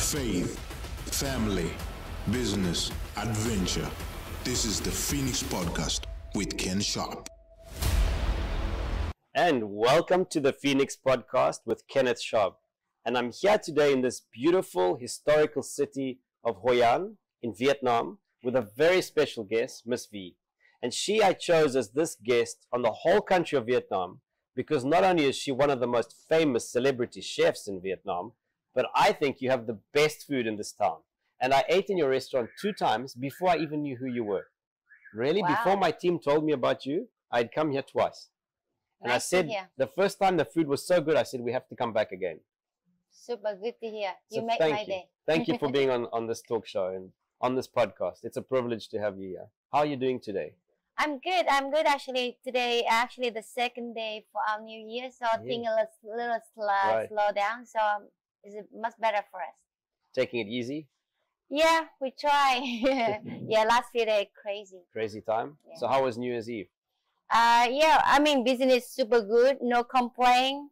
faith, family, business, adventure. This is the Phoenix Podcast with Ken Sharpe. And welcome to the Phoenix Podcast with Kenneth Sharpe. And I'm here today in this beautiful historical city of Hoi An in Vietnam with a very special guest, Miss V. And I chose as this guest on the whole country of Vietnam because not only is she one of the most famous celebrity chefs in Vietnam, but I think you have the best food in this town. And I ate in your restaurant 2 times before I even knew who you were. Really? Wow. Before my team told me about you, I'd come here twice. And Nice I said, to hear. the first time the food was so good, I said, we have to come back again. Super good to hear. You So make thank my you. day. Thank you for being on this talk show and on this podcast. It's a privilege to have you here. How are you doing today? I'm good. I'm good actually. Today, actually the second day for our new year, so I think a little Right. slow down. So it's much better for us. Taking it easy? Yeah, we try. Yeah, last few days crazy. Crazy time? Yeah. So how was New Year's Eve? Yeah, I mean business super good. No complaint.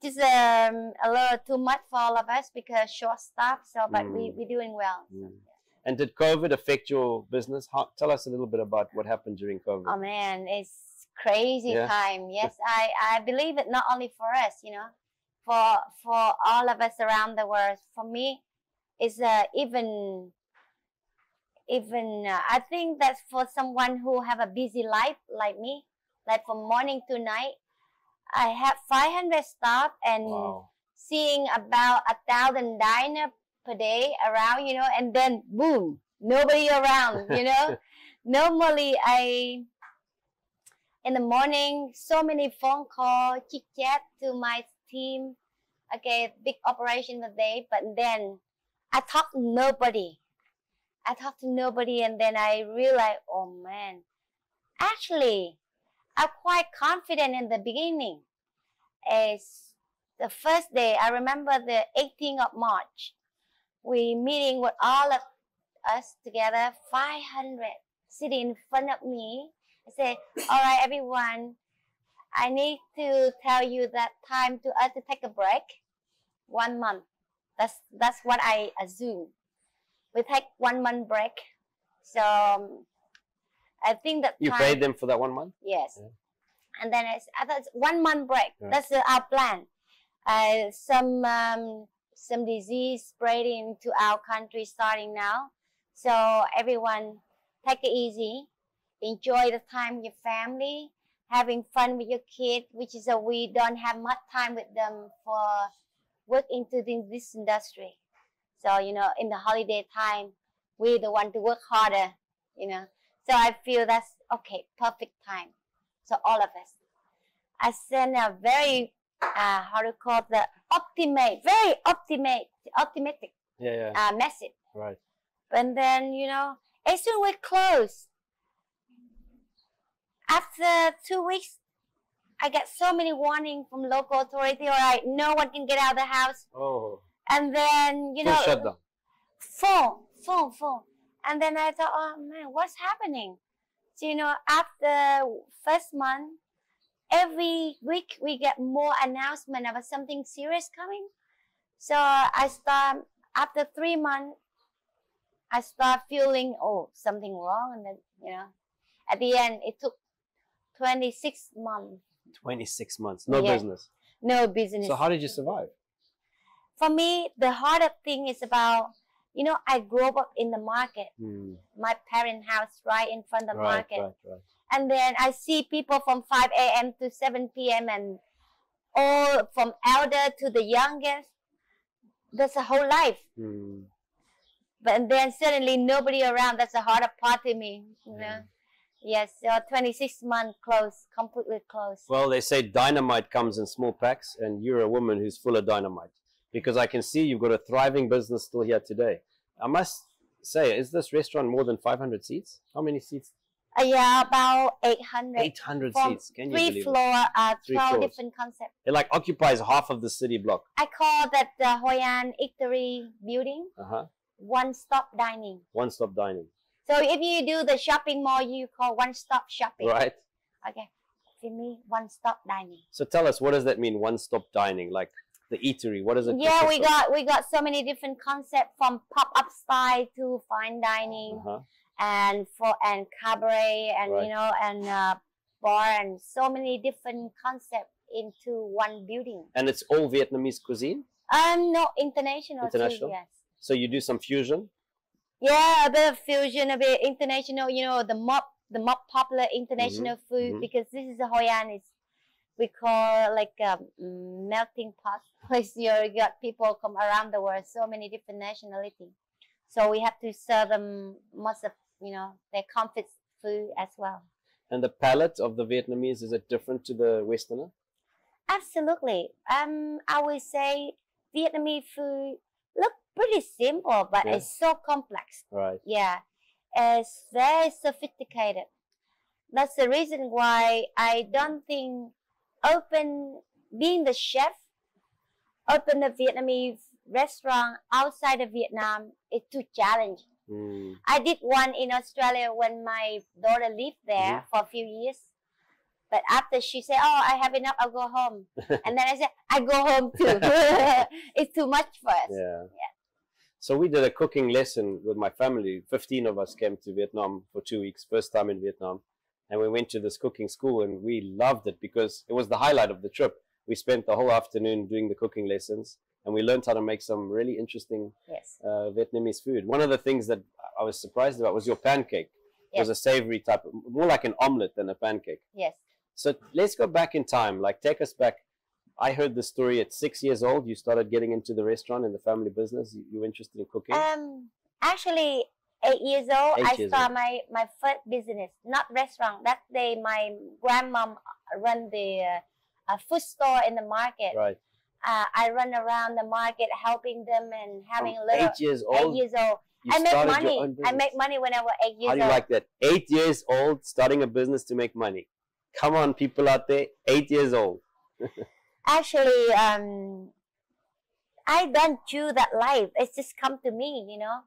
Just a little too much for all of us because short staff. So, but we're doing well. So, And did COVID affect your business? Tell us a little bit about what happened during COVID. Oh man, it's crazy Yeah. time. Yes, I believe it not only for us, for all of us around the world. For me, it's even I think that for someone who have a busy life like me, like from morning to night, I have 500 staff and Wow. seeing about 1,000 diners per day around, and then boom, nobody around, Normally, in the morning, so many phone calls, chit chat to my team. Okay, big operation the day, but then I talk to nobody. And then I realized, oh man, actually, I'm quite confident in the beginning. It's the first day, I remember the 18th of March. We meeting with all of us together, 500 sitting in front of me. I say, all right, everyone, I need to tell you that time to us to take a break. 1 month. That's what I assume. We take 1 month break. So I think that You time, paid them for that 1 month? yes. Yeah. And then I thought 1 month break. Right. That's our plan. Some disease spreading to our country starting now. So everyone take it easy. Enjoy the time with your family. Having fun with your kids, which is we don't have much time with them for work into this industry. So, in the holiday time, we're the one to work harder, So I feel that's okay, perfect time. So all of us. I send a very, very optimistic Yeah. message. Right. And then, as soon as we close, after 2 weeks, I get so many warnings from local authority, all right, no one can get out of the house. Oh. And then, Full shutdown. Phone. And then I thought, oh man, what's happening? So, after first month, every week we get more announcement about something serious coming. So after 3 months, I start feeling, something wrong. And then, at the end, it took 26 months. 26 months. No Yeah. business. No business. So how did you survive? For me, the hardest thing is about, I grew up in the market. My parents' house right in front of the market. Right. And then I see people from 5 a.m. to 7 p.m. and all from elder to the youngest. That's a whole life. But then suddenly nobody around. That's the hardest part to me. Yes, so 26 months closed, completely closed. Well, they say dynamite comes in small packs, and you're a woman who's full of dynamite. Because I can see you've got a thriving business still here today. I must say, is this restaurant more than 500 seats? How many seats? Yeah, about 800. 800 From seats. Can you 3 believe it? floor, 3 12 floors. different concepts. It like occupies half of the city block. I call that the Hoi An Eatery building, one-stop dining. One-stop dining. So if you do the shopping mall, you call one-stop shopping. Right. Okay. For me, one-stop dining. So tell us, what does that mean, one-stop dining? Like, the eatery? What is it? Yeah, we got so many different concepts, from pop-up style to fine dining, and cabaret, and Right. you know, and bar, and so many different concepts into one building. And it's all Vietnamese cuisine? No, international too, yes. So you do some fusion? Yeah, a bit of fusion, a bit international. You know, the more popular international food, because this is a Hoi An. We call like a melting pot place. You got people come around the world, so many different nationalities. So we have to serve them most of, you know, their comfort food as well. And the palate of the Vietnamese, is it different to the Westerner? Absolutely. I would say Vietnamese food look pretty simple, but it's so complex. Right. Yeah, it's very sophisticated. That's the reason why I don't think being the chef, open a Vietnamese restaurant outside of Vietnam is too challenging. I did one in Australia when my daughter lived there for a few years. But after she said, "Oh, I have enough, I'll go home." And then I said, "I go home too." It's too much for us. Yeah. So we did a cooking lesson with my family. 15 of us came to Vietnam for 2 weeks, first time in Vietnam. And we went to this cooking school, and we loved it because it was the highlight of the trip. We spent the whole afternoon doing the cooking lessons, and we learned how to make some really interesting Vietnamese food. One of the things that I was surprised about was your pancake. It was a savory type, more like an omelette than a pancake. Yes. So let's go back in time. Like, take us back. I heard the story at 6 years old. You started getting into the restaurant and the family business. You were interested in cooking? Actually, 8 years old, I started my first business, not restaurant. That day, my grandmom run the food store in the market. Right. I run around the market helping them and having a little. 8 years old? 8 years old. I make money. I make money when I was 8 years old. How do you like that? 8 years old, starting a business to make money. Come on, people out there, 8 years old. Actually, I don't choose that life. It's just come to me, you know.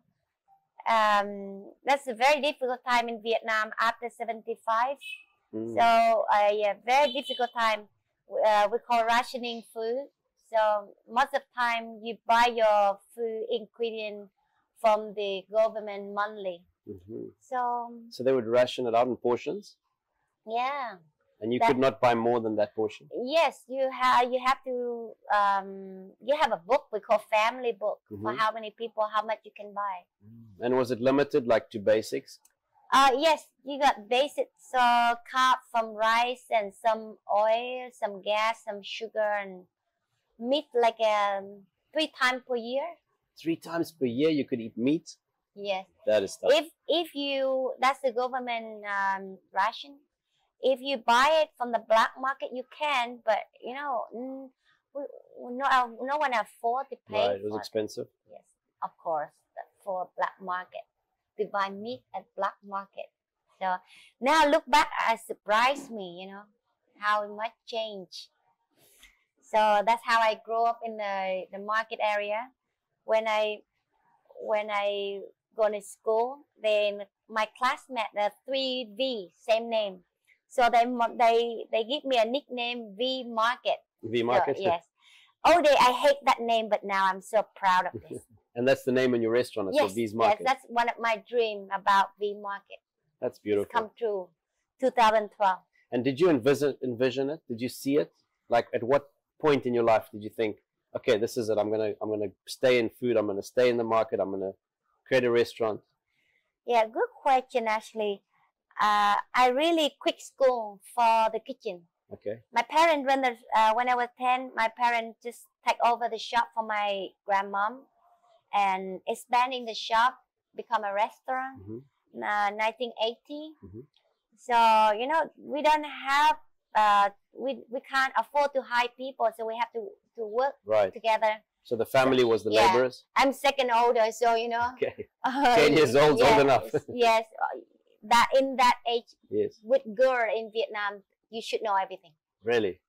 That's a very difficult time in Vietnam after 75. So, very difficult time. We call rationing food. So, most of the time, you buy your food ingredient from the government monthly. So they would ration it out in portions? Yeah. And you could not buy more than that portion? Yes, you have to, you have a book we call family book for how many people, how much you can buy. And was it limited like to basics? Yes, you got basics, so carb from rice and some oil, some gas, some sugar, and meat like 3 times per year. 3 times per year you could eat meat? Yes. That is tough. If you, that's the government ration. If you buy it from the black market, you can, but you know, no one afford to pay. Right, it was expensive. Yes, of course, for black market to buy meat at black market. So now look back, it surprised me, you know, how much change. So that's how I grew up in the market area. When I go to school, then my classmate, the 3V, same name. So they give me a nickname, V Market. V Market? So, yes. All day I hate that name, but now I'm so proud of this. And that's the name in your restaurant, yes, V's Market? Yes, that's one of my dreams about V Market. That's beautiful. It's come true, 2012. And did you envision it? Did you see it? Like, at what point in your life did you think, okay, this is it, I'm gonna stay in food, I'm gonna stay in the market, I'm gonna create a restaurant? Yeah, good question, actually. I really quit school for the kitchen. Okay. My parents, when I was 10, my parents just take over the shop for my grandmom and expanding the shop, become a restaurant, 1980. So, you know, we don't have, we can't afford to hire people, so we have to work together. So the family was the laborers? I'm second older, so, you know. Okay. 10 years old, old enough. Yes. That in that age, yes, with girl in Vietnam, you should know everything. Really?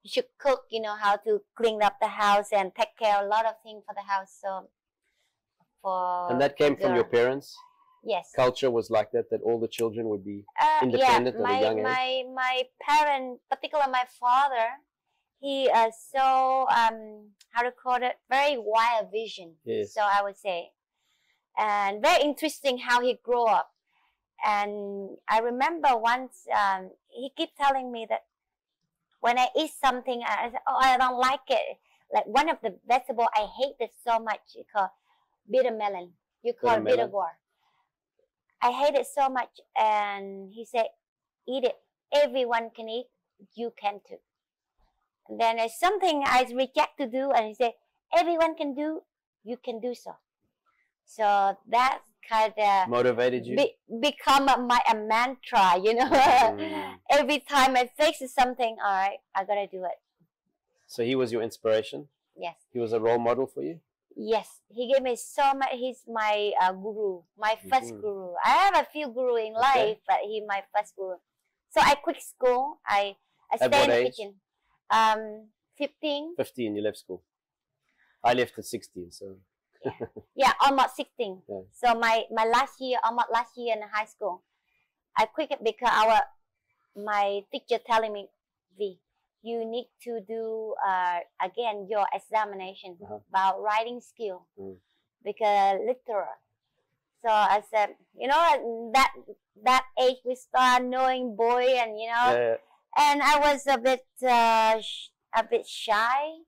You should cook, you know, how to clean up the house and take care of a lot of things for the house. So, and that came from your parents? Yes. Culture was like that all the children would be independent at a young age? My parent, particularly my father, he so how to call it, very wide vision. Yes. So I would say, and very interesting how he grew up. And I remember once he kept telling me that when I eat something, I said, oh, I don't like it. Like one of the vegetable I hate it so much, it's called bitter melon. You call it bitter gourd. I hate it so much. And he said, eat it. Everyone can eat. You can too. And then there's something I reject to do. And he said, everyone can do. You can do so. So that kind of motivated you? Become a mantra, you know. Every time I face something, all right, I got to do it. So he was your inspiration? Yes. He was a role model for you? Yes. He gave me so much. He's my guru, my first guru. I have a few guru in life, but he's my first guru. So I quit school. I stayed in the kitchen. 15. 15, you left school. I left at 16, so... Yeah, almost 16. Yeah. So my almost last year in high school, I quit it because my teacher telling me, V, you need to do again your examination about writing skill because literal. So I said, you know, that age we start knowing boy, and you know, and I was a bit shy.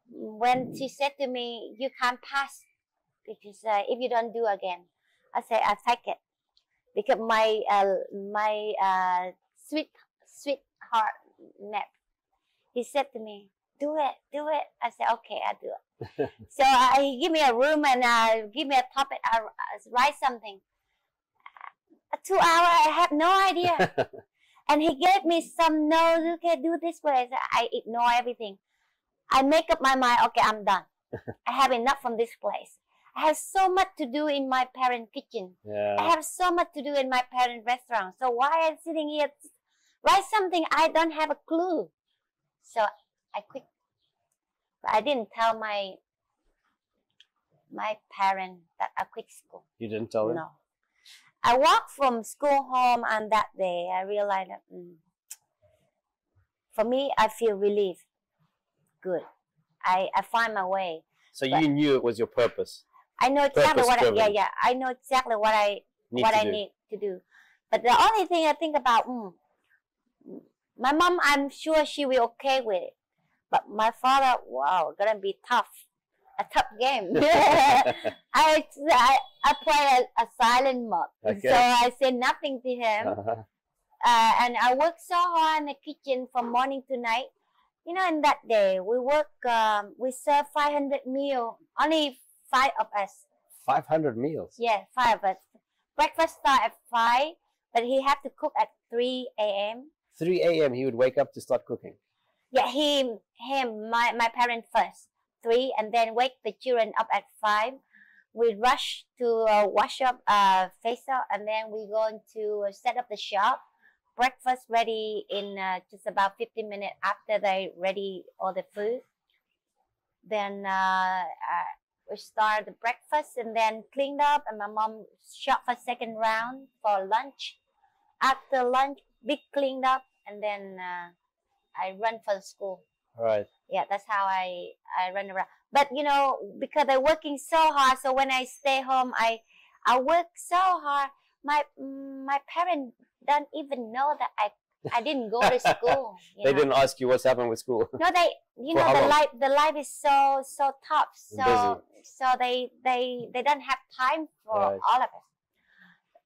When she said to me, you can't pass because if you don't do again, I said, I take it because my sweetheart Nep, he said to me, do it. I said, okay, I do it. So he give me a room and give me a topic. I write something. 2 hours, I have no idea. And he gave me some notes. Okay, do this way. I ignore everything. I make up my mind, okay, I'm done. I have enough from this place. I have so much to do in my parent kitchen. Yeah. I have so much to do in my parent restaurant. So why I'm sitting here, write something I don't have a clue. So I quit. But I didn't tell my parent that I quit school. You didn't tell them? No. I walked from school home, and that day I realized that for me, I feel relief. Good. I find my way. So you knew it was your purpose. I know exactly I know exactly what I need to do. But the only thing I think about, my mom, I'm sure she will okay with it. But my father, wow, gonna be tough. A tough game. I play a silent mode. Okay. So I say nothing to him. And I work so hard in the kitchen from morning to night. You know, in that day, we work, we serve 500 meals, only 5 of us. 500 meals? Yeah, 5 of us. Breakfast start at 5, but he had to cook at 3 a.m. 3 a.m. he would wake up to start cooking? Yeah, my parents first, 3, and then wake the children up at 5. We rush to wash up, face up, and then we going to set up the shop. Breakfast ready in just about 15 minutes after they ready all the food. Then we start the breakfast and then cleaned up, and my mom shop for second round for lunch. After lunch, big cleaned up, and then I run for the school. Right. Yeah, that's how I run around. But you know, because I'm working so hard, so when I stay home, I work so hard. My parents don't even know that I didn't go to school. They didn't ask you what's happened with school. No, the life is so tough. So they don't have time for all of us.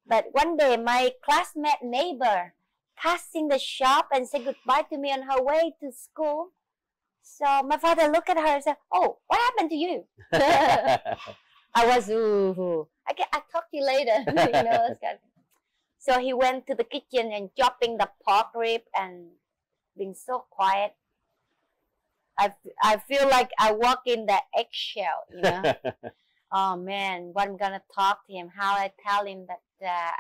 But one day my classmate neighbor passing the shop and said goodbye to me on her way to school. So my father looked at her and said, "Oh, what happened to you?" I was, I'll talk to you later. You know, so he went to the kitchen and chopping the pork rib and being so quiet. I feel like I walk in the eggshell, you know. Oh man, what I'm gonna talk to him, how I tell him that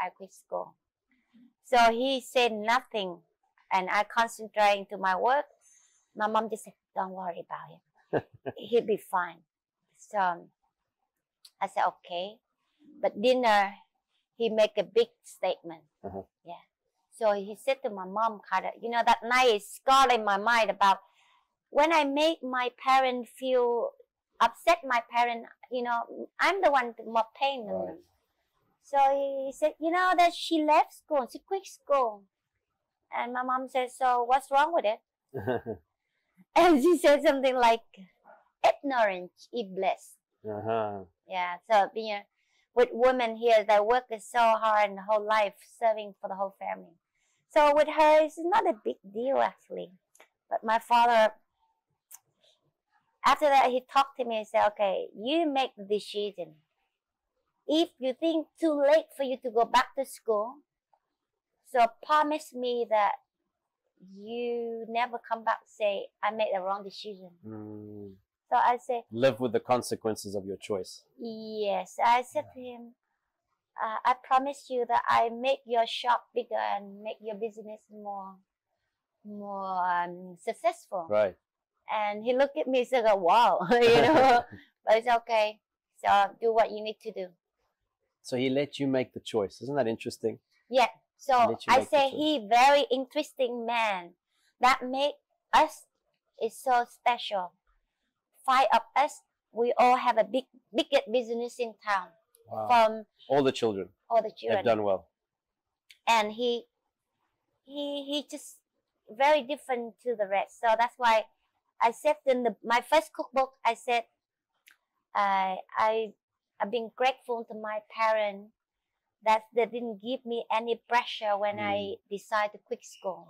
I quit school. So he said nothing, and I concentrating to my work. My mom just said, "Don't worry about him. He'll be fine." So I said, "Okay." But dinner, he make a big statement. Yeah. So he said to my mom, kind of, you know, that night is scarred in my mind about when I make my parents feel upset, my parent, I'm the one to more pain than them. So he said, that she left school, she quit school. And my mom said, so what's wrong with it? And she said something like, ignorance is bliss. Yeah, so with women here, they work so hard the whole life, serving for the whole family. So with her, it's not a big deal actually. But my father, after that, he talked to me and said, okay, you make the decision. If you think too late for you to go back to school, so promise me that you never come back and say, I made the wrong decision. So I said, live with the consequences of your choice. Yes. I said to him, I promise you that I make your shop bigger and make your business more successful. Right. And he looked at me and said, wow, but it's okay. So do what you need to do. So he let you make the choice. Isn't that interesting? Yeah. So I say he very interesting man that make us is so special. 5 of us, we all have a biggest business in town. Wow. From all the children. They've done well. And he just very different to the rest. So that's why I said in my first cookbook, I said I've been grateful to my parents that they didn't give me any pressure when I decided to quit school.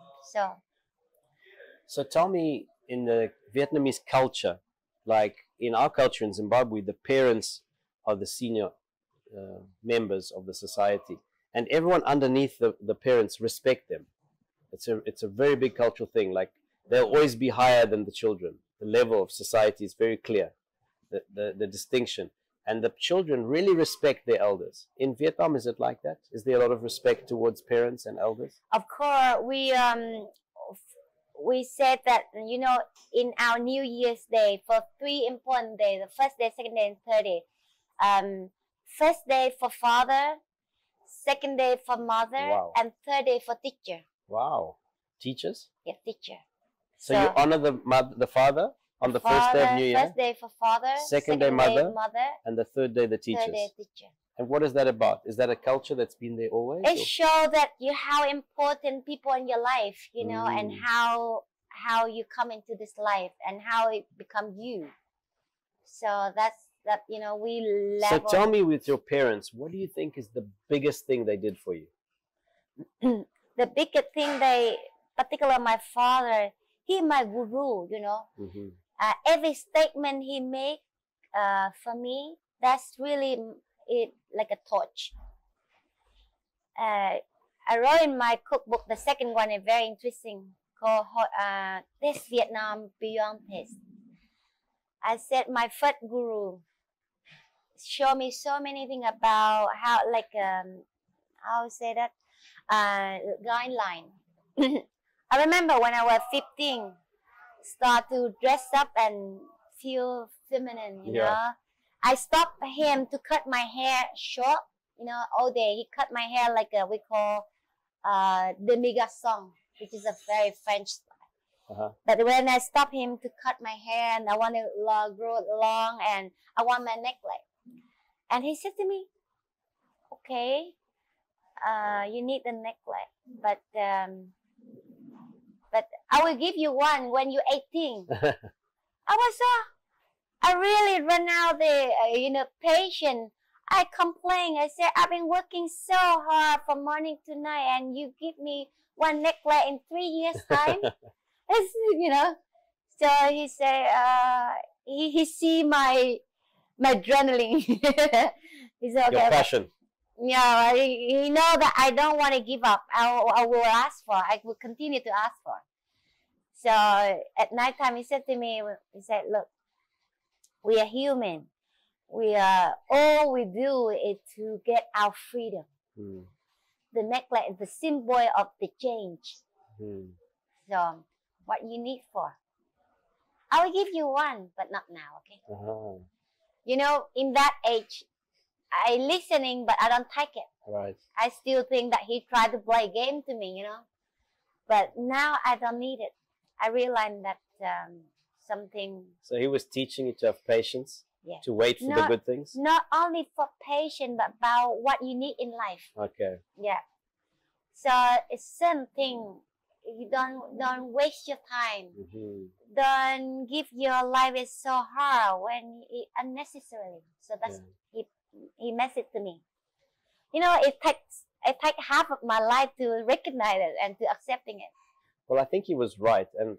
So tell me, in the Vietnamese culture, like in our culture in Zimbabwe, the parents are the senior members of the society, and everyone underneath the parents respect them. It's a very big cultural thing. Like they'll always be higher than the children. The level of society is very clear, the distinction. And the children really respect their elders. In Vietnam, is it like that? Is there a lot of respect towards parents and elders? Of course, we said that, in our New Year's Day, for 3 important days, the first day, second day, and third day. First day for father, second day for mother, and third day for teacher. Wow. Teachers? Yeah, teacher. So you honor the father? On the first day of New Year? First day for father, second day mother, and the third day the teachers. Third day teacher. And what is that about? Is that a culture that's been there always? It shows that how important people in your life, and how you come into this life and how it become you. So we level. So tell me, with your parents, what do you think is the biggest thing they did for you? The biggest thing particularly my father, he my guru, every statement he make for me, that's really like a torch. I wrote in my cookbook, the second one is very interesting, called Taste Vietnam Beyond Taste. I said my first guru showed me so many things about how, how to say that, guideline. I remember when I was 15, start to dress up and feel feminine, you know. I stopped him to cut my hair short, all day. He cut my hair like we call demi-garçon, which is a very French style. But when I stopped him to cut my hair and I want to grow it long and I want my necklace, and he said to me, okay, you need the necklace, but I will give you one when you're 18. I really run out the patience. I complain. I said, I've been working so hard from morning to night, and you give me one necklace in 3 years' time. So he said, he see my adrenaline. He said, okay, your passion. Yeah, he know that I don't want to give up. I will ask for. I will continue to ask for. So at night time, he said to me, he said, look, we are human. All we do is to get our freedom. The necklace is the symbol of the change. So what you need for? I will give you one, but not now, okay? In that age, I listening, but I don't take it. Right. I still think that he tried to play a game to me, But now I don't need it. I realize that something. So he was teaching you to have patience, Yeah. to wait for the good things. Not only for patience, but about what you need in life. Okay. Yeah. So it's something. You don't waste your time. Don't give your life is so hard when it unnecessarily. So that's he messaged to me. You know, it takes half of my life to recognize it and to accepting it. Well, I think he was right. And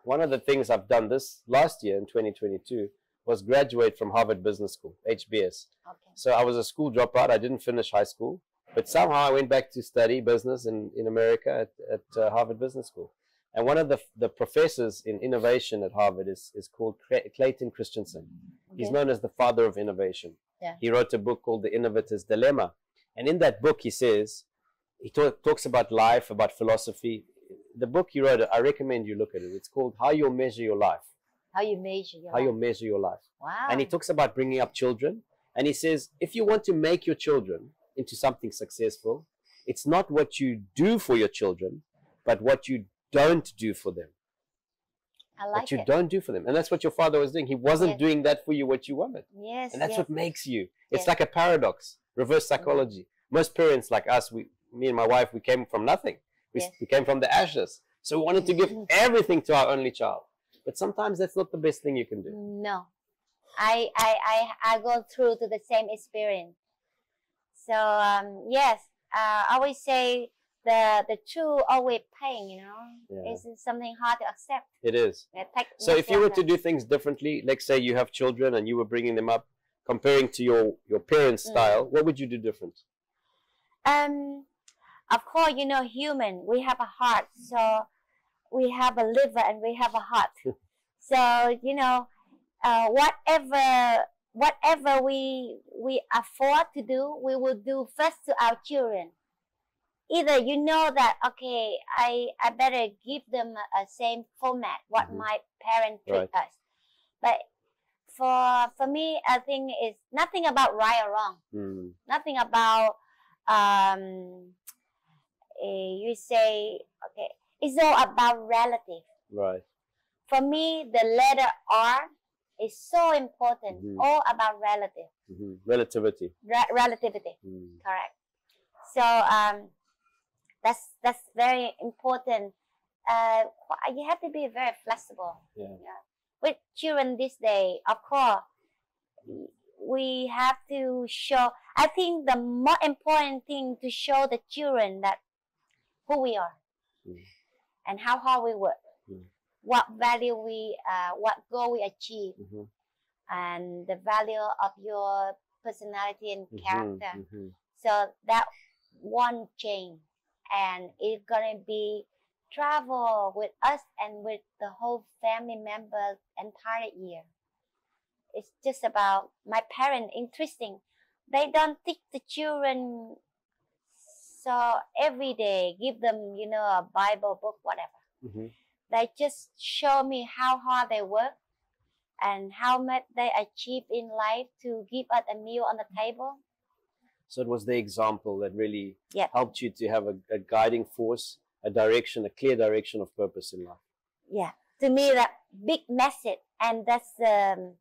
one of the things I've done this last year in 2022 was graduate from Harvard Business School, HBS. Okay. So I was a school dropout. I didn't finish high school. But somehow I went back to study business in America at Harvard Business School. And one of the professors in innovation at Harvard is called Clayton Christensen. Okay. He's known as the father of innovation. Yeah. He wrote a book called The Innovator's Dilemma. And in that book, he says, he talks about life, about philosophy. The book he wrote, I recommend you look at it. It's called How You'll Measure Your Life. How You Measure Your Life. How You'll Measure Your Life. Wow. And he talks about bringing up children. And he says, if you want to make your children into something successful, it's not what you do for your children, but what you don't do for them. I like what you don't do for them. And that's what your father was doing. He wasn't doing that for you, what you wanted. Yes. And that's what makes you. It's like a paradox, reverse psychology. Most parents like us, me and my wife, we came from nothing. We came from the ashes. So we wanted to give everything to our only child. But sometimes that's not the best thing you can do. No. I go through to the same experience. So yes, I always say the truth always pain, you know. Yeah. It's something hard to accept. It is. So if you were to do things differently, let's say you have children and you were bringing them up, comparing to your parents' style, what would you do different? Of course, you know, human, we have a heart. So we have a liver and we have a heart. So, you know, whatever we afford to do, we will do first to our children. Either you know that, okay, I better give them a same format, what my parents treat us. But for me, I think it's nothing about right or wrong. Nothing about, you say, okay, it's all about relative. Right. For me, the letter R is so important. All about relative. Relativity. Relativity. Correct. So that's very important. You have to be very flexible. Yeah. With children this day, of course, we have to show. I think the more important thing to show the children that who we are and how hard we work. What value what goal we achieve, and the value of your personality and character. So that won't change, and it's gonna be travel with us and with the whole family members entire year. It's just about my parents. Interesting, they don't teach the children. So every day, give them, you know, a Bible book, whatever. They just show me how hard they work and how much they achieve in life to give us a meal on the table. So it was the example that really helped you to have a guiding force, a direction, a clear direction of purpose in life. Yeah, to me, that big message, and that's the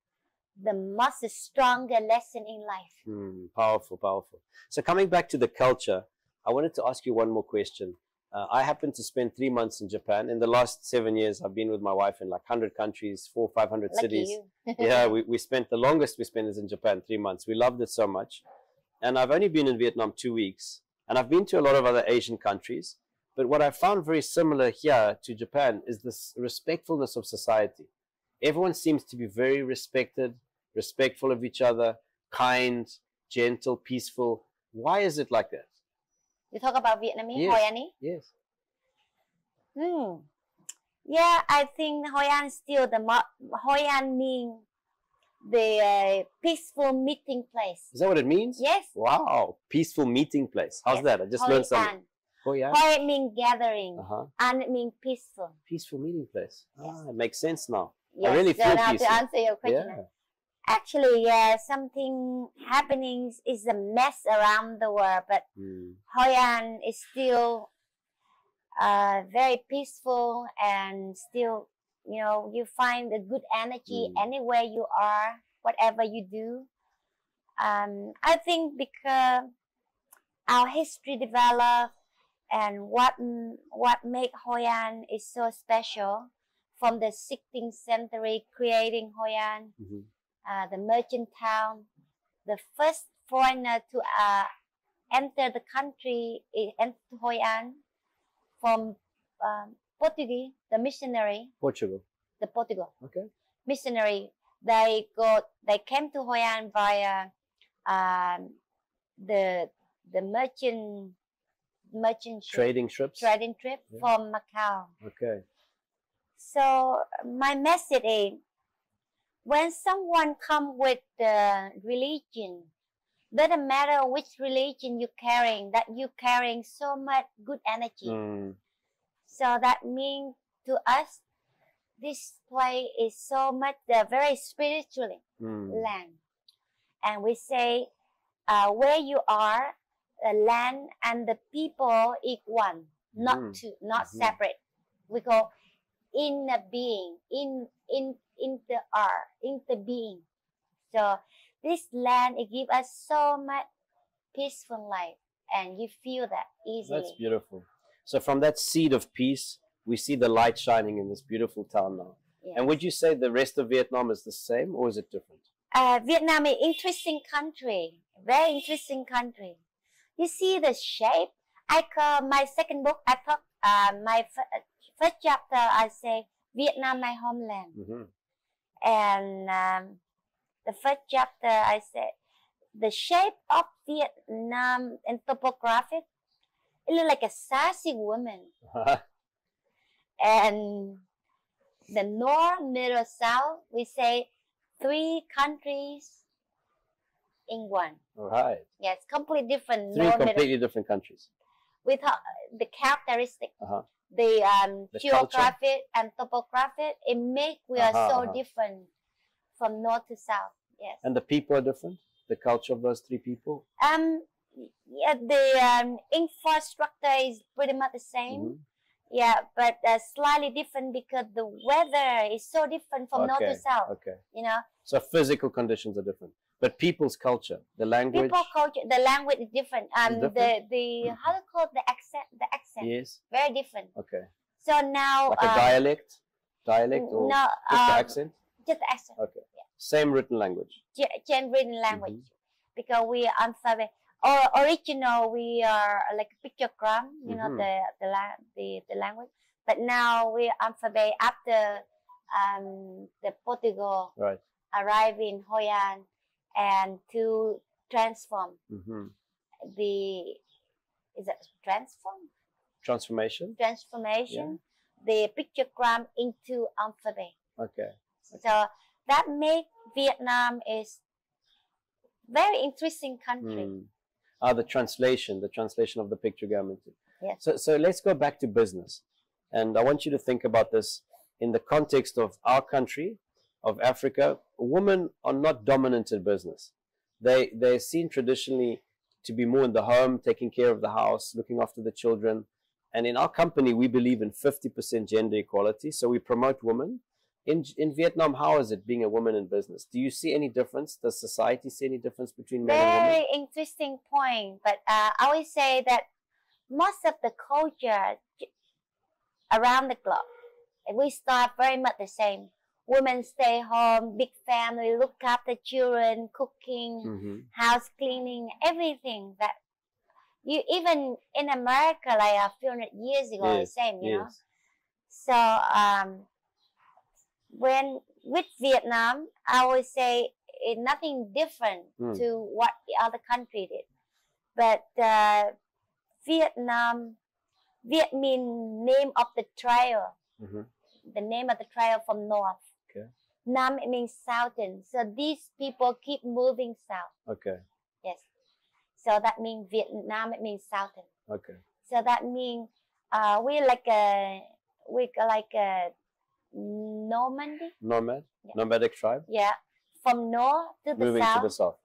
most stronger lesson in life. Powerful, powerful. So coming back to the culture, I wanted to ask you one more question. I happened to spend 3 months in Japan. In the last 7 years, I've been with my wife in like 100 countries, 400-500 cities. Yeah, we spent, the longest we spent is in Japan, 3 months. We loved it so much. And I've only been in Vietnam 2 weeks. And I've been to a lot of other Asian countries. But what I found very similar here to Japan is this respectfulness of society. Everyone seems to be very respectful of each other, kind, gentle, peaceful. Why is it like that? You talk about Vietnamese, Hoi An? Yes. Yeah, I think Hoi An still Hoi An means the peaceful meeting place. Is that what it means? Yes. Wow, peaceful meeting place. How's that? I just learned something. Hoi An. Hoi means gathering, and it means peaceful. Peaceful meeting place. Yes. It makes sense now. Yes. I really feel now peaceful. To answer your question. Yeah. Actually, something happening is a mess around the world, but Hoi An is still very peaceful and still you know, you find the good energy anywhere you are, whatever you do. I think because our history developed, and what make Hoi An is so special, from the 16th century creating Hoi An, the merchant town, the first foreigner to enter the country, enter Hoi An from Portuguese, the missionary. Portugal. The Portugal. Okay. Missionary. They came to Hoi An via the merchant ship, Trading trips. from Macau. Okay. So my message is, when someone come with the religion, doesn't matter which religion you're carrying, that you're carrying so much good energy. So that means to us, this place is so much very spiritually land. And we say, where you are, the land and the people is one, not two, not separate. We call inner being, in the being. So this land, it gives us so much peaceful life, and you feel that easily. That's beautiful. So from that seed of peace, we see the light shining in this beautiful town now. Yes. And would you say the rest of Vietnam is the same, or is it different? Vietnam is an interesting country, very interesting country. You see the shape. I call my second book, I talk, my first chapter, I say, Vietnam, my homeland. And the first chapter, I said, the shape of Vietnam and topographic, it looks like a sassy woman. And the north, middle, south, we say 3 countries in one. All right. Yes, completely different. 3 completely different countries. With the characteristic, the geographic and topographic, it makes we are so different from north to south. Yes. And the people are different. The culture of those 3 people. Yeah, the infrastructure is pretty much the same. Yeah, but slightly different because the weather is so different from north to south. Okay. You know. So physical conditions are different, but people's culture, the language. People's culture, the language is different. Different? The how do you call it? The accent. Yes. Very different. Okay. So now. Like a dialect or no, just the accent. Just the accent. Okay. Yeah. Same written language. Same written language, because we are alphabet. Or original, we are like a pictogram, you know, the language. But now we are alphabet after the Portugal arrived in Hoi An, and to transform is that transformation? Transformation, the pictogram into alphabet. Okay. So that make Vietnam is very interesting country. The translation of the pictogram. Yes. So let's go back to business. And I want you to think about this in the context of our country, of Africa. Women are not dominant in business. They're seen traditionally to be more in the home, taking care of the house, looking after the children. And in our company, we believe in 50% gender equality. So we promote women. In Vietnam, how is it being a woman in business? Do you see any difference? Does society see any difference between men and women? Very interesting point. But I always say that most of the culture around the globe, we start very much the same. Women stay home, big family, look after children, cooking, house cleaning, everything. That you even in America, like a few hundred years ago, the same, you know. So when with Vietnam, I would say it's nothing different to what the other country did. But Vietnam, Viet means name of the trail. The name of the trail from north. Okay. Nam, it means southern. So these people keep moving south. Okay. Yes. So that means Vietnam, it means southern. Okay. So that means we're like a nomadic tribe. Yeah, from north to the moving south. To the south.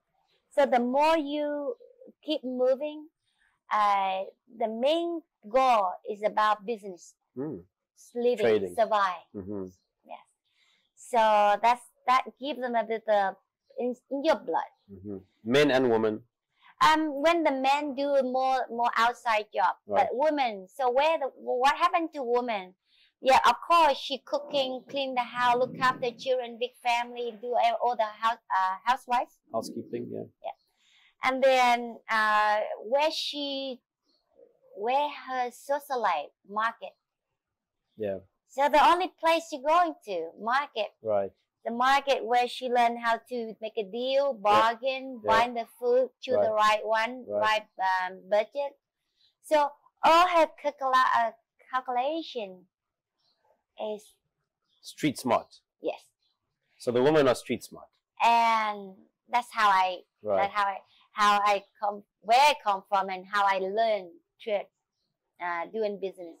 So the more you keep moving, the main goal is about business, living, trading, survive. Yeah. So that gives them a bit of in your blood. Men and women. When the men do more outside job, Right. but women. So what happened to women? Yeah, of course, she cooking, clean the house, look after children, big family, do all the housewives. Housekeeping, yeah. Yeah, and then where her social life market. Yeah. So the only place she's going to market. Right. The market where she learned how to make a deal, bargain, buy the food, choose the right one, right budget. So all her calculation is street smart. Yes. So the women are street smart. And that's how I come, where I come from, and how I learned trade, doing business.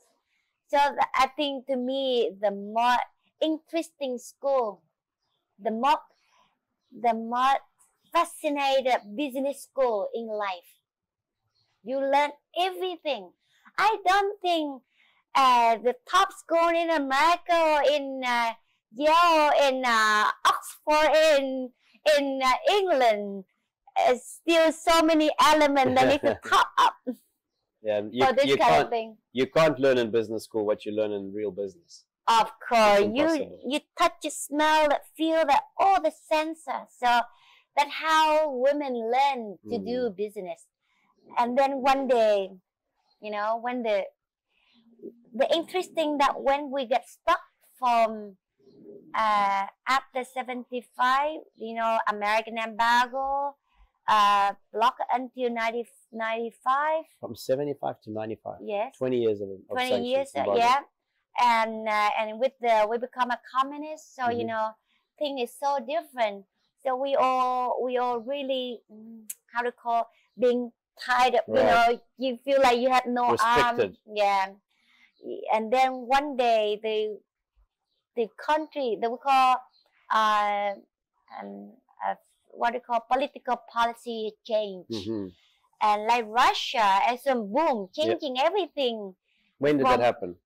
So I think to me the more interesting school, the more fascinating business school in life. You learn everything. I don't think the top school in America or in Yale, in Oxford, in England, still so many elements that need to top up. Yeah, for this kind of thing. You can't learn in business school what you learn in real business. Of course, you touch, you smell, feel that all the senses. So that's how women learn to do business. And then one day, when the interesting that when we get stuck from after 75, American embargo, blocked until 95. From 75 to 95. Yes. 20 years of 20 years, yeah. And we become a communist, so thing is so different. So we all really being tied up. Right. You feel like you have no arm. Restricted. Yeah. And then one day the country that we call what we call political policy change, and like Russia, and some boom, changing everything. When did that happen?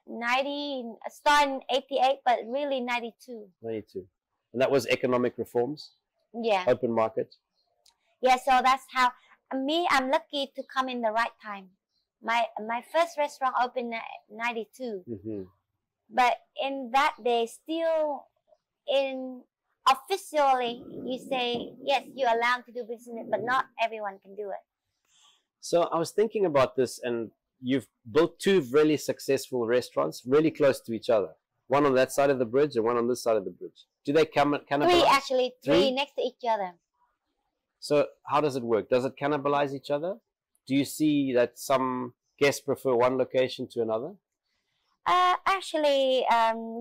Start in 88, but really 92. 92. And that was economic reforms? Yeah. Open market? Yeah, so that's how, I'm lucky to come in the right time. My first restaurant opened in 92. But in that day, still officially, you say, yes, you're allowed to do business, but not everyone can do it. So I was thinking about this, and you've built two really successful restaurants really close to each other. One on that side of the bridge and one on this side of the bridge. Do they cannibalize? Three next to each other. So how does it work? Does it cannibalize each other? Do you see that some guests prefer one location to another?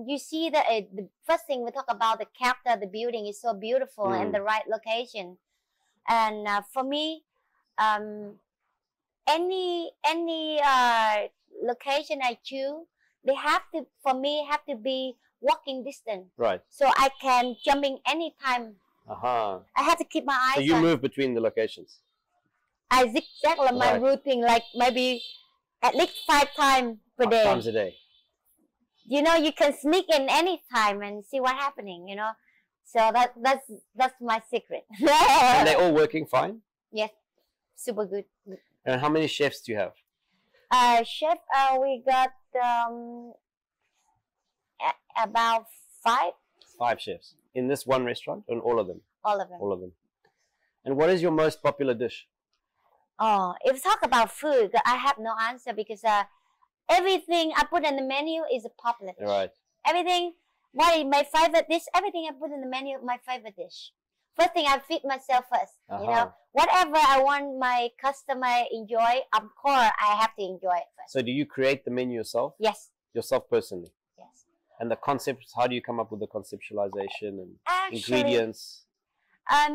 You see that the first thing we talk about, the character, the building is so beautiful and the right location. And for me, any location I choose, they have to be walking distance. Right. So I can jump in anytime. I have to keep my eyes. So you move between the locations. I zigzag my routine, like maybe at least 5 times per day. 5 times a day. You can sneak in any time and see what's happening. So that's my secret. And they're all working fine? Yes, super good. And how many chefs do you have? Chef, we got about 5. 5 chefs in this one restaurant, and all of them. All of them. All of them. And what is your most popular dish? Oh, if we talk about food, I have no answer because everything I put on the menu is a popular dish. Right. Everything, what is my favorite dish? Everything I put in the menu, my favorite dish. First thing, I feed myself first. Whatever I want my customer enjoy, of course I have to enjoy it first. So do you create the menu yourself? Yes. Yourself personally? Yes. And the concepts, how do you come up with the conceptualization and ingredients? For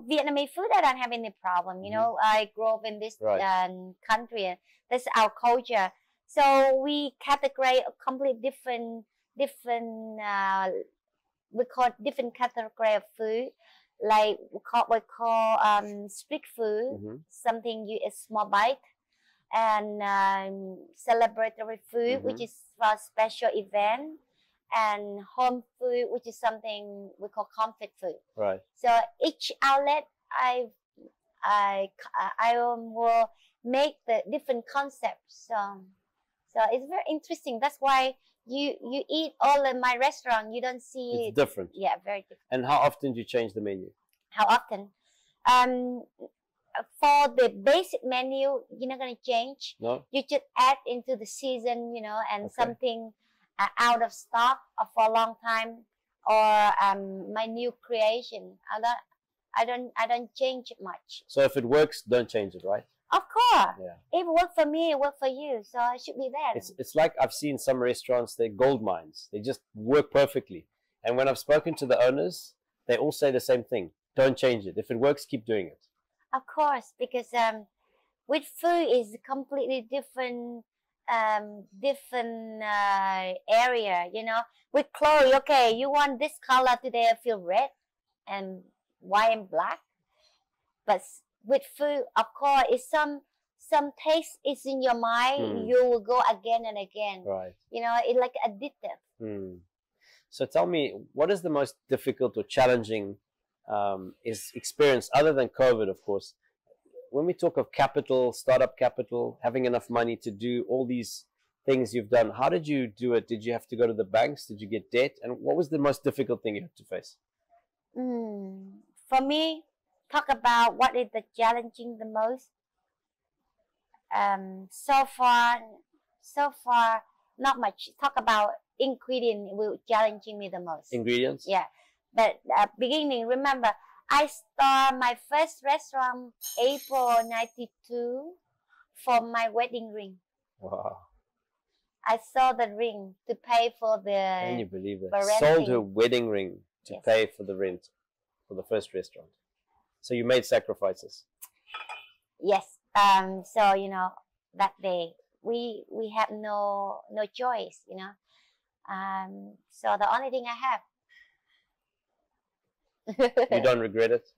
Vietnamese food, I don't have any problem. I grew up in this country, and that's our culture. So we categorize a complete different. We call different category of food, like we call street food, something you a small bite, and celebratory food, which is for special event, and home food, which is something we call comfort food. Right. So each outlet, I will make the different concepts. So it's very interesting. That's why you eat all in my restaurant. You don't see It's different. Yeah, very different. And how often do you change the menu? How often? For the basic menu, you're not going to change. No. You just add into the season, and Okay. something out of stock for a long time, or my new creation. I don't change it much. So if it works, don't change it, right? Of course. Yeah. If it worked for me, it worked for you. So it should be there. It's like I've seen some restaurants, they're gold mines. They just work perfectly. And when I've spoken to the owners, they all say the same thing. Don't change it. If it works, keep doing it. Of course, because with food is completely different area. With clothes, okay, you want this color today, I feel red and white and black. But with food, of course, it's some taste is in your mind. You will go again and again. Right. It's like addictive. So tell me, what is the most difficult or challenging is experience, other than COVID, of course? When we talk of capital, startup capital, having enough money to do all these things you've done, how did you do it? Did you have to go to the banks? Did you get debt? And what was the most difficult thing you had to face? For me, talk about what is the challenging the most. So far, not much. Talk about ingredient will challenging me the most. Ingredients? Yeah, but beginning. Remember, I started my first restaurant April '92 for my wedding ring. Wow. I sold the ring to pay for the. Can you believe it? renting. Sold her wedding ring to Yes. pay for the rent for the first restaurant. So you made sacrifices. Yes. So that day we have no choice. So the only thing I have. You don't regret it?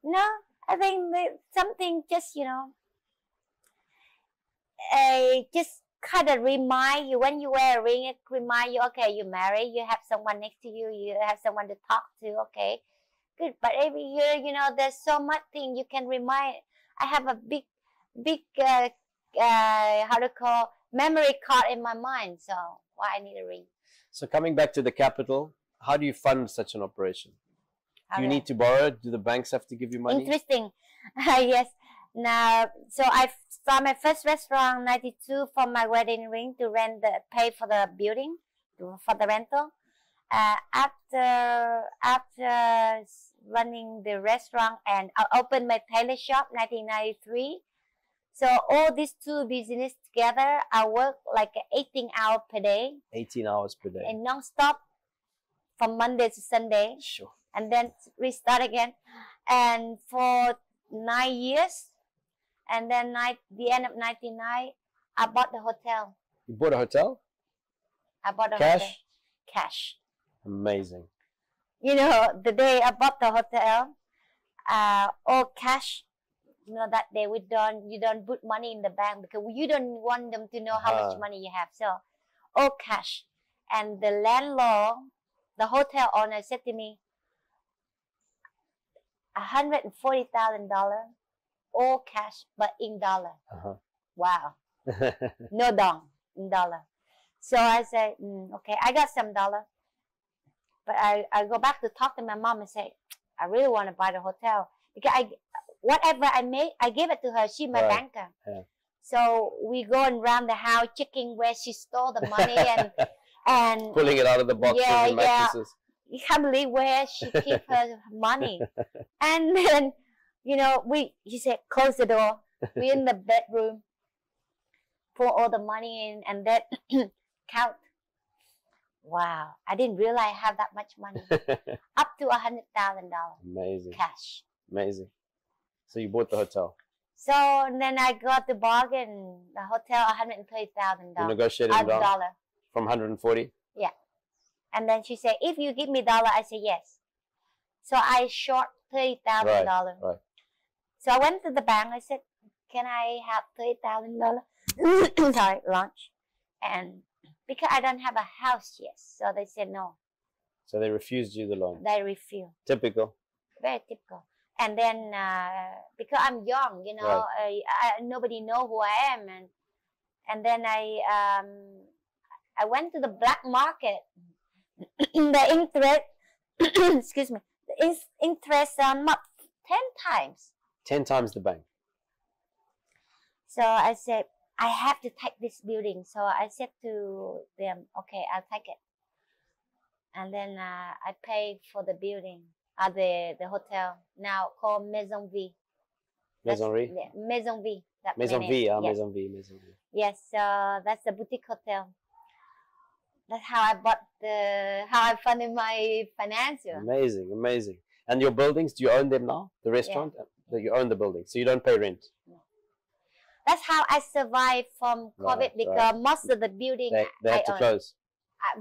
No, I think that something just just kind of remind you when you wear a ring. It remind you, okay, you're married. You have someone next to you. You have someone to talk to. Okay, good. But every year, there's so much thing you can remind. I have a big how to call memory card in my mind. So why I need a ring? So coming back to the capital, how do you fund such an operation? Do you Okay. need to borrow? Do the banks have to give you money? Interesting. Yes. Now, so I started my first restaurant '92 for my wedding ring to pay for the building, for the rental. After running the restaurant, and I opened my tailor shop 1993. So all these two business together, I work like 18 hours per day 18 hours per day. and non-stop from Monday to Sunday. Sure. And then restart again, and for 9 years, and then the end of '99, I bought the hotel. You bought a hotel? I bought a Cash? hotel. Cash. Amazing. The day I bought the hotel, all cash. That day you don't put money in the bank because you don't want them to know how much money you have. So, all cash. And the landlord, the hotel owner, said to me, $140,000, all cash, but in dollar. Wow. No dong, in dollar. So I said, okay, I got some dollar. But I go back to talk to my mom and say, I really want to buy the hotel. Because whatever I make, I give it to her. She's my banker. Yeah. So we going around the house checking where she stole the money and Pulling it out of the boxes and mattresses. You can't believe where she keep her money. And then, she said, close the door. We're in the bedroom. Pour all the money in and then count. Wow. I didn't realize I have that much money. Up to $100,000 Amazing. cash. Amazing. So you bought the hotel. So then I got the bargain, the hotel, $130,000. You negotiated it down from 140? Yeah. And then she said, if you give me dollar, I said yes. So I short $30,000. Right. So I went to the bank. I said, can I have $30,000? Sorry, lunch. And because I don't have a house yet. So they said no. So they refused you the loan. They refused. Typical. Very typical. And then because I'm young, you know, nobody know who I am, and then I went to the black market. The interest, excuse me, the interest on 10 times. 10 times the bank. So I said, I have to take this building. So I said to them, okay, I'll take it. And then I paid for the building, the hotel, now called Maison Vy. Maison Vy? Maison Vy. Maison Vy, yes. Maison Vy, Maison Vy. Yes, so that's the boutique hotel. That's how I funded my financial. Amazing, amazing. And your buildings, do you own them now? The restaurant? Yeah. You own the building, so you don't pay rent? No. That's how I survived from COVID, because most of the building they had to close.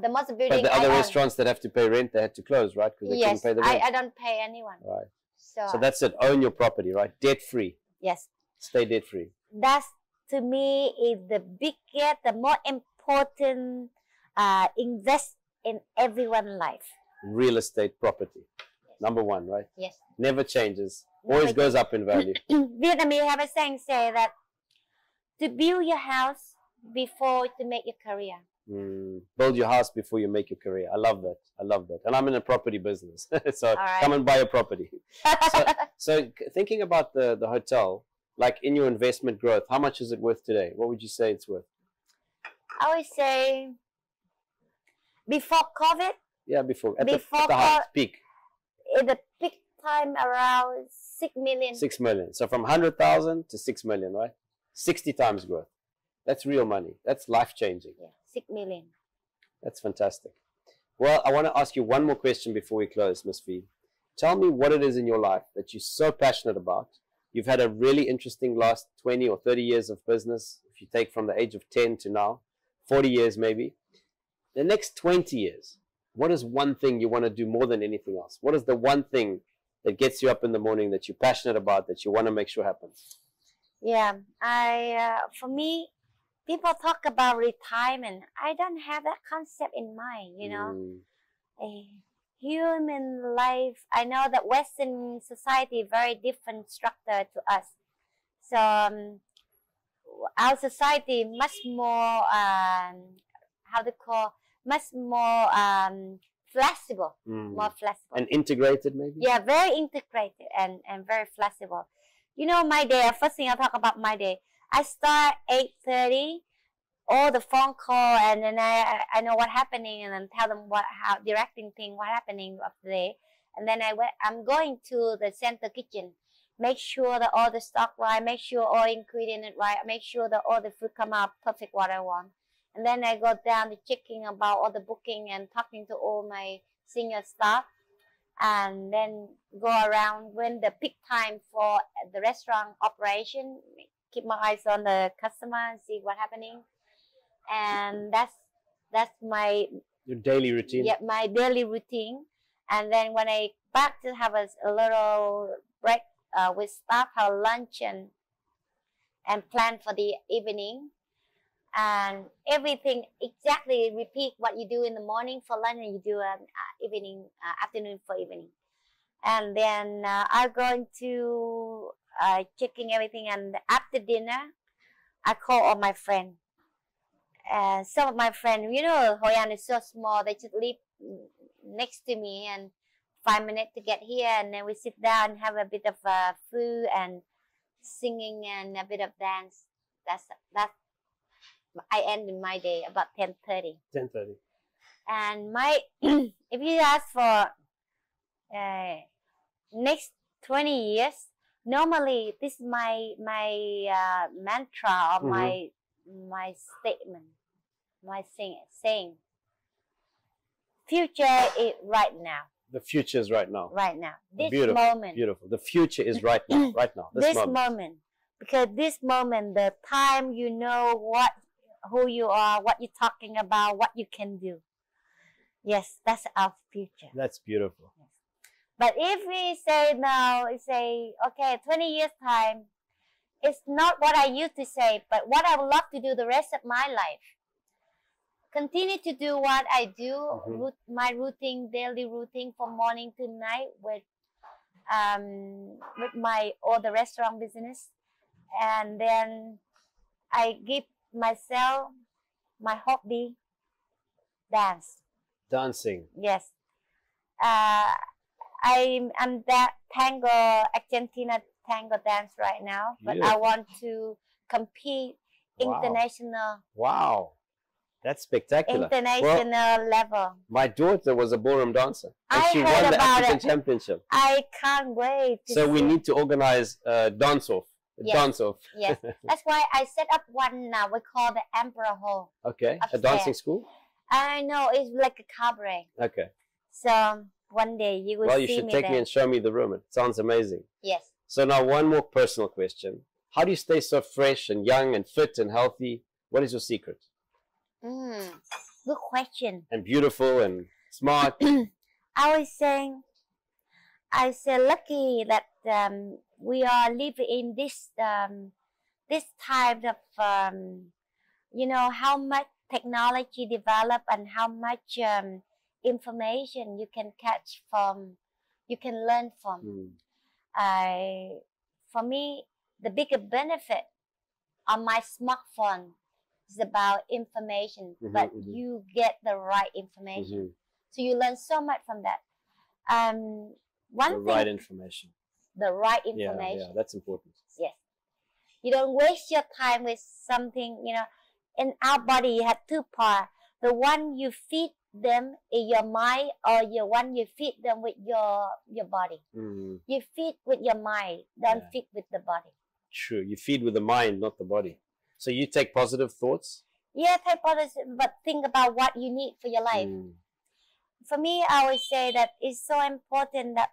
The most of the building But the other restaurants that have to pay rent, they had to close, right? Because they couldn't pay the rent. I don't pay anyone. Right. So that's it. Own your property, right? Debt free. Yes. Stay debt free. That's, to me, is the biggest, the more important invest in everyone's life. Real estate property. Yes. Number one, right? Yes. Never changes. Always goes up in value. Vietnamese have a saying say that to build your house before to make your career. Build your house before you make your career. I love that. I love that. And I'm in a property business. So come and buy a property. so thinking about the hotel, like in your investment growth, how much is it worth today? What would you say it's worth? I would say before COVID. Yeah, before. At the height, peak. At the peak time, around 6 million. 6 million. So from 100,000 to 6 million, right? 60 times growth. That's real money. That's life-changing. Yeah, 6 million. That's fantastic. Well, I want to ask you one more question before we close, Ms. Vy. Tell me what it is in your life that you're so passionate about. You've had a really interesting last 20 or 30 years of business, if you take from the age of 10 to now, 40 years maybe. The next 20 years, what is one thing you want to do more than anything else? What is the one thing that gets you up in the morning that you're passionate about, that you want to make sure happens? Yeah, for me, people talk about retirement. I don't have that concept in mind, you know. A human life, I know that Western society very different structure to us. So our society much more, much more flexible, more flexible. And integrated maybe? Yeah, very integrated and very flexible. You know, my day, first thing I'll talk about my day. I start 8:30, all the phone call, and then I know what happening, and then tell them how directing thing, what happening of the day. And then I'm going to the center kitchen, make sure that all the stock right, make sure all ingredient right, make sure that all the food come out perfect what I want. And then I go down to checking about all the booking and talking to all my senior staff. And then go around when the peak time for the restaurant operation, keep my eyes on the customer and see what's happening. And that's my your daily routine. Yeah, my daily routine. And then when I back to have a little break with staff, have lunch and plan for the evening. And everything exactly repeat what you do in the morning for lunch, and you do evening, afternoon for evening. And then I'm going to checking everything, and after dinner, I call all my friends. Some of my friends, you know, Hoi An is so small, they just live next to me, and 5 minutes to get here, and then we sit down and have a bit of food and singing and a bit of dance. That's I end my day about 10:30. 10:30. And my if you ask for next 20 years, normally this is my mantra or my statement, my saying. Future is right now. The future is right now. Right now. This beautiful, moment. Beautiful. The future is right now. Right now. This moment. Because this moment, the time you know who you are, what you're talking about, what you can do. Yes, that's our future. That's beautiful. Yes. But if we say now, okay, 20 years time, it's not what I used to say, but what I would love to do the rest of my life. continue to do what I do, my routine, daily routine from morning to night with my all the restaurant business, and then I give myself my hobby, dance. Dancing. Yes, I'm that tango Argentina tango dance right now, but I want to compete international. Wow. That's spectacular. International level. My daughter was a ballroom dancer. And she heard won the about African it. Championship. I can't wait. So we need to organize a dance-off. Yes. Dance-off. Yes. That's why I set up one now. We call the Emperor Hall. Okay. Upstairs. A dancing school? I know. It's like a cabaret. Okay. So one day you will see me. Well, you should take me and show me the room. It sounds amazing. Yes. So now one more personal question. How do you stay so fresh and young and fit and healthy? What is your secret? Good question. And beautiful and smart. I say lucky that we are living in this this type of how much technology develop and how much information you can catch from, you can learn from. For me, the bigger benefit on my smartphone is about information, but you get the right information. So you learn so much from that. Right information. The right information. Yeah, that's important. Yes. You don't waste your time with something, in our body you have two parts. The one you feed them is your mind, or the one you feed them with your body. You feed with your mind, don't feed with the body. True. You feed with the mind, not the body. So you take positive thoughts? Yeah, take positive, but think about what you need for your life. For me, I would say that it's so important that,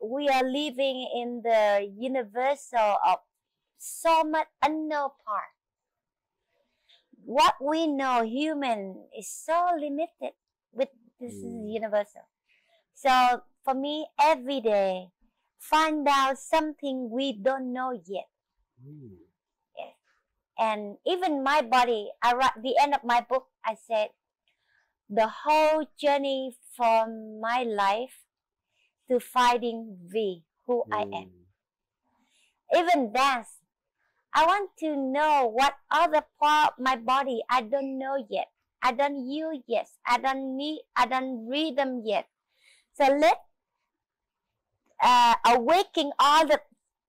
we are living in the universal of so much unknown part. What we know, human, is so limited with this universal. So for me, every day, find out something we don't know yet. Yes. And even my body, at the end of my book, I said, the whole journey from my life to finding V, who I am. Even dance. I want to know what other part of my body I don't know yet. I don't use yet. I don't read them yet. So let awaken all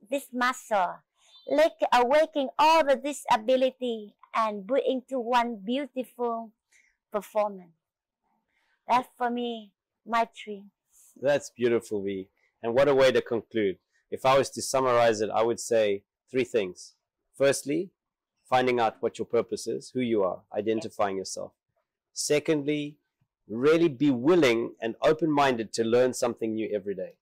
this muscle. Let awaken all of this ability and put into one beautiful performance. That's for me, my dream. That's beautiful, V. And what a way to conclude. If I was to summarize it, I would say 3 things. Firstly, finding out what your purpose is, who you are, identifying yourself. Secondly, really be willing and open-minded to learn something new every day.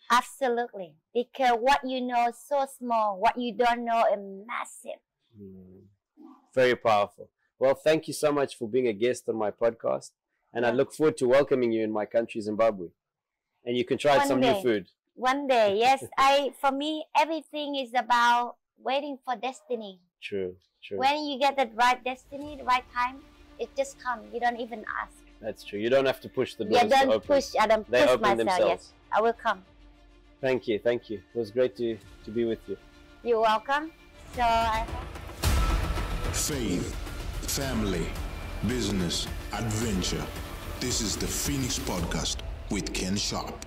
Absolutely. Because what you know is so small, what you don't know is massive. Very powerful. Well, thank you so much for being a guest on my podcast. And I look forward to welcoming you in my country, Zimbabwe. And you can try some new food. One day, yes. For me, everything is about waiting for destiny. True. When you get the right destiny, the right time, it just comes. You don't even ask. That's true. You don't have to push the doors to open. I don't they push open myself. Themselves. Yes, I will come. Thank you. It was great to be with you. You're welcome. So Faith, family, business, adventure. This is the Phoenix Podcast with Ken Sharpe.